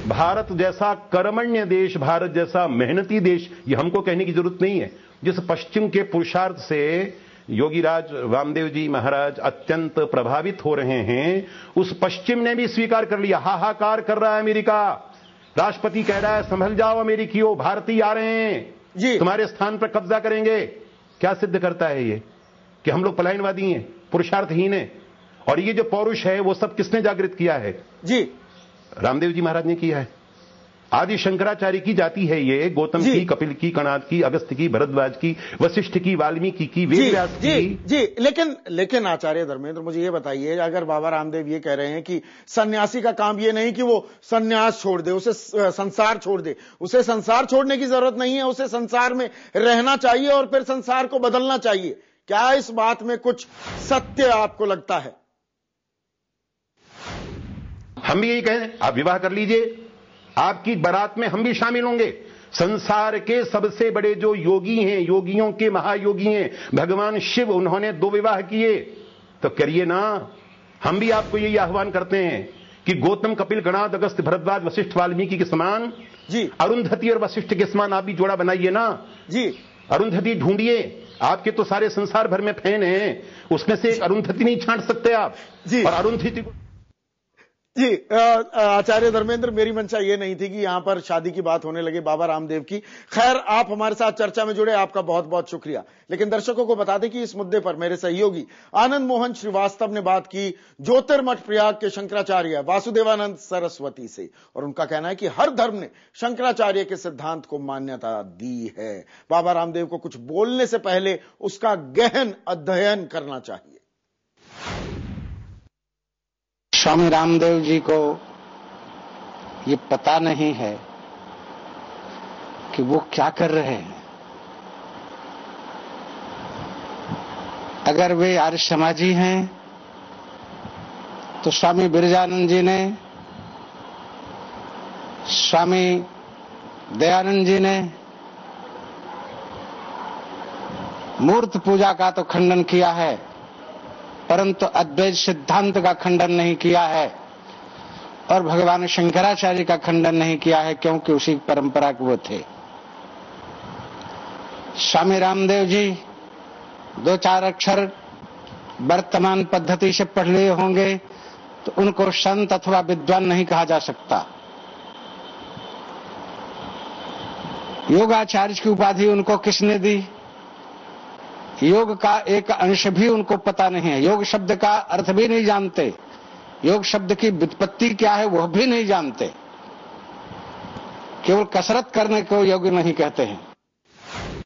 भारत जैसा कर्मण्य देश, भारत जैसा मेहनती देश, ये हमको कहने की जरूरत नहीं है। जिस पश्चिम के पुरुषार्थ से योगीराज रामदेव जी महाराज अत्यंत प्रभावित हो रहे हैं, उस पश्चिम ने भी स्वीकार कर लिया। हाहाकार कर रहा है अमेरिका, राष्ट्रपति कह रहा है संभल जाओ अमेरिकियों, भारतीय आ रहे हैं, तुम्हारे स्थान पर कब्जा करेंगे। क्या सिद्ध करता है ये? कि हम लोग पलायनवादी हैं, पुरुषार्थहीन हैं। और ये जो पौरुष है वो सब किसने जागृत किया है? जी, रामदेव जी महाराज ने किया है। आदि शंकराचार्य की जाति है ये, गौतम की, कपिल की, कणाद की, अगस्त्य की, भरद्वाज की, वशिष्ठ की, वाल्मीकि की, वेदव्यास की। जी, लेकिन आचार्य धर्मेंद्र, मुझे ये बताइए, अगर बाबा रामदेव ये कह रहे हैं कि सन्यासी का काम ये नहीं कि वो सन्यास छोड़ दे, उसे संसार छोड़ दे, उसे संसार छोड़ने की जरूरत नहीं है, उसे संसार में रहना चाहिए और फिर संसार को बदलना चाहिए, क्या इस बात में कुछ सत्य आपको लगता है? हम भी यही कहें, आप विवाह कर लीजिए, आपकी बारात में हम भी शामिल होंगे। संसार के सबसे बड़े जो योगी हैं, योगियों के महायोगी हैं भगवान शिव, उन्होंने 2 विवाह किए, तो करिए ना। हम भी आपको यही आह्वान करते हैं कि गौतम, कपिल, गणाद, अगस्त्य, भरद्वाज, वशिष्ठ, वाल्मीकि के समान जी, अरुंधति और वशिष्ठ के समान आप भी जोड़ा बनाइए ना जी। अरुंधति ढूंढिए, आपके तो सारे संसार भर में फैन हैं, उसमें से एक अरुंधति नहीं छांट सकते आप जी। और अरुंधति को जी, आचार्य धर्मेंद्र, मेरी मंशा ये नहीं थी कि यहां पर शादी की बात होने लगे बाबा रामदेव की। खैर, आप हमारे साथ चर्चा में जुड़े, आपका बहुत बहुत शुक्रिया। लेकिन दर्शकों को बता दें कि इस मुद्दे पर मेरे सहयोगी आनंद मोहन श्रीवास्तव ने बात की ज्योतिर्मठ प्रयाग के शंकराचार्य वासुदेवानंद सरस्वती से, और उनका कहना है कि हर धर्म ने शंकराचार्य के सिद्धांत को मान्यता दी है। बाबा रामदेव को कुछ बोलने से पहले उसका गहन अध्ययन करना चाहिए। स्वामी रामदेव जी को ये पता नहीं है कि वो क्या कर रहे हैं। अगर वे आर्य समाजी हैं तो स्वामी बिरजानंद जी ने, स्वामी दयानंद जी ने मूर्त पूजा का तो खंडन किया है, परंतु अद्वैत सिद्धांत का खंडन नहीं किया है और भगवान शंकराचार्य का खंडन नहीं किया है, क्योंकि उसी परंपरा के वो थे। स्वामी रामदेव जी 2-4 अक्षर वर्तमान पद्धति से पढ़ लिए होंगे तो उनको संत अथवा विद्वान नहीं कहा जा सकता। योगाचार्य की उपाधि उनको किसने दी? योग का एक अंश भी उनको पता नहीं है, योग शब्द का अर्थ भी नहीं जानते, योग शब्द की व्युत्पत्ति क्या है वह भी नहीं जानते। केवल कसरत करने को योग नहीं कहते हैं।